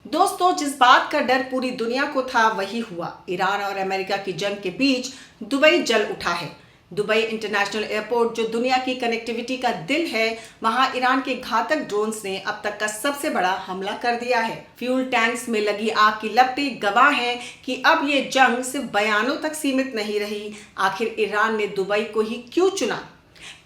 दोस्तों, जिस बात का डर पूरी दुनिया को था वही हुआ। ईरान और अमेरिका की जंग के बीच दुबई जल उठा है। दुबई इंटरनेशनल एयरपोर्ट, जो दुनिया की कनेक्टिविटी का दिल है, वहां ईरान के घातक ड्रोन्स ने अब तक का सबसे बड़ा हमला कर दिया है। फ्यूल टैंक्स में लगी आग की लपटें गवाह हैं कि अब ये जंग सिर्फ बयानों तक सीमित नहीं रही। आखिर ईरान ने दुबई को ही क्यों चुना?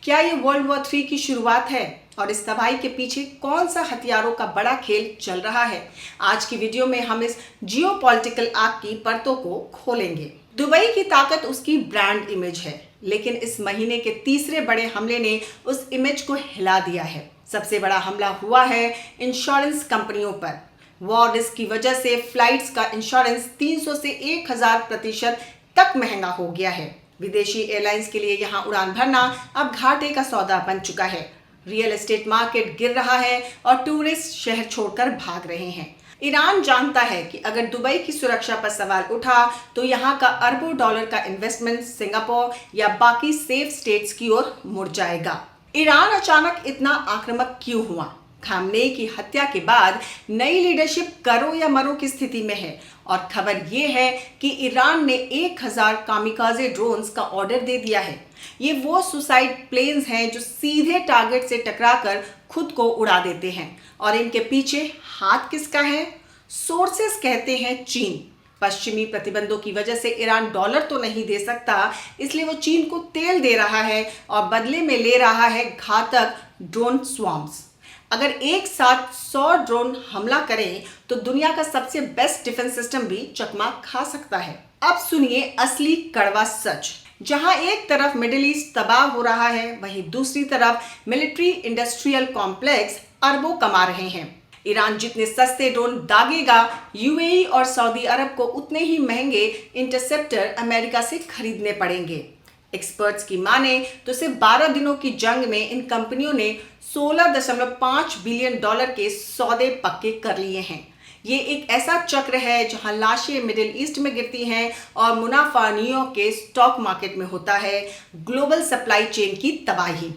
क्या ये वर्ल्ड वॉर 3 की शुरुआत है? और इस तबाही के पीछे कौन सा हथियारों का बड़ा खेल चल रहा है? आज की वीडियो में हम इस जियोपॉलिटिकल आग की परतों को खोलेंगे। दुबई की ताकत उसकी ब्रांड इमेज है, लेकिन इस महीने के तीसरे बड़े हमले ने उस इमेज को हिला दिया है। सबसे बड़ा हमला हुआ है इंश्योरेंस कंपनियों पर। वॉर रिस्क की वजह से फ्लाइट्स का इंश्योरेंस 300 से 1000% तक महंगा हो गया है। विदेशी एयरलाइंस के लिए यहां उड़ान भरना अब घाटे का सौदा बन चुका है। रियल एस्टेट मार्केट गिर रहा है और टूरिस्ट शहर छोड़कर भाग रहे हैं। ईरान जानता है कि अगर दुबई की सुरक्षा पर सवाल उठा तो यहां का अरबों डॉलर का इन्वेस्टमेंट सिंगापुर या बाकी सेफ स्टेट्स की ओर मुड़ जाएगा। ईरान अचानक इतना आक्रामक क्यों हुआ? खामनेई की हत्या के बाद नई लीडरशिप करो या मरो की स्थिति में है और खबर ये है कि ईरान ने 1000 कामिकाजे ड्रोन्स का ऑर्डर दे दिया है। ये वो सुसाइड प्लेन्स हैं जो सीधे टारगेट से टकराकर खुद को उड़ा देते हैं। और इनके पीछे हाथ किसका है? सोर्सेस कहते हैं चीन। पश्चिमी प्रतिबंधों की वजह से ईरान डॉलर तो नहीं दे सकता, इसलिए वो चीन को तेल दे रहा है और बदले में ले रहा है घातक ड्रोन स्वॉर्म्स। अगर एक साथ 100 ड्रोन हमला करें तो दुनिया का सबसे बेस्ट डिफेंस सिस्टम भी चकमा खा सकता है। अब सुनिए असली कड़वा सच। जहां एक तरफ मिडिल ईस्ट तबाह हो रहा है, वहीं दूसरी तरफ मिलिट्री इंडस्ट्रियल कॉम्प्लेक्स अरबों कमा रहे हैं। ईरान जितने सस्ते ड्रोन दागेगा, यूएई और सऊदी अरब को उतने ही महंगे इंटरसेप्टर अमेरिका से खरीदने पड़ेंगे। एक्सपर्ट्स की माने तो सिर्फ 12 दिनों की जंग में इन कंपनियों ने 16.5 बिलियन डॉलर के सौदे पक्के कर लिए हैं। ये एक ऐसा चक्र है जहां लाशें मिडिल ईस्ट में गिरती हैं और मुनाफा न्यूयॉर्क के स्टॉक मार्केट में होता है। ग्लोबल सप्लाई चेन की तबाही।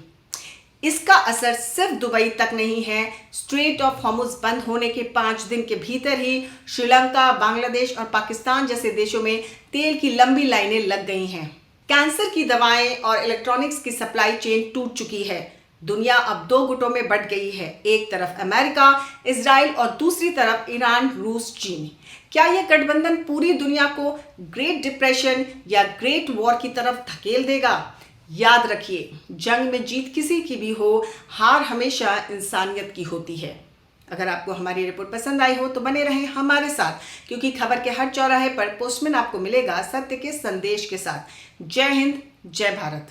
इसका असर सिर्फ दुबई तक नहीं है। स्ट्रेट ऑफ हॉर्मुज बंद होने के 5 दिन के भीतर ही श्रीलंका, बांग्लादेश और पाकिस्तान जैसे देशों में तेल की लंबी लाइनें लग गई हैं। कैंसर की दवाएं और इलेक्ट्रॉनिक्स की सप्लाई चेन टूट चुकी है। दुनिया अब 2 गुटों में बंट गई है, एक तरफ अमेरिका, इजराइल और दूसरी तरफ ईरान, रूस, चीन। क्या यह गठबंधन पूरी दुनिया को ग्रेट डिप्रेशन या ग्रेट वॉर की तरफ धकेल देगा? याद रखिए, जंग में जीत किसी की भी हो, हार हमेशा इंसानियत की होती है। अगर आपको हमारी रिपोर्ट पसंद आई हो तो बने रहें हमारे साथ, क्योंकि खबर के हर चौराहे पर पोस्टमैन आपको मिलेगा सत्य के संदेश के साथ। जय हिंद, जय भारत।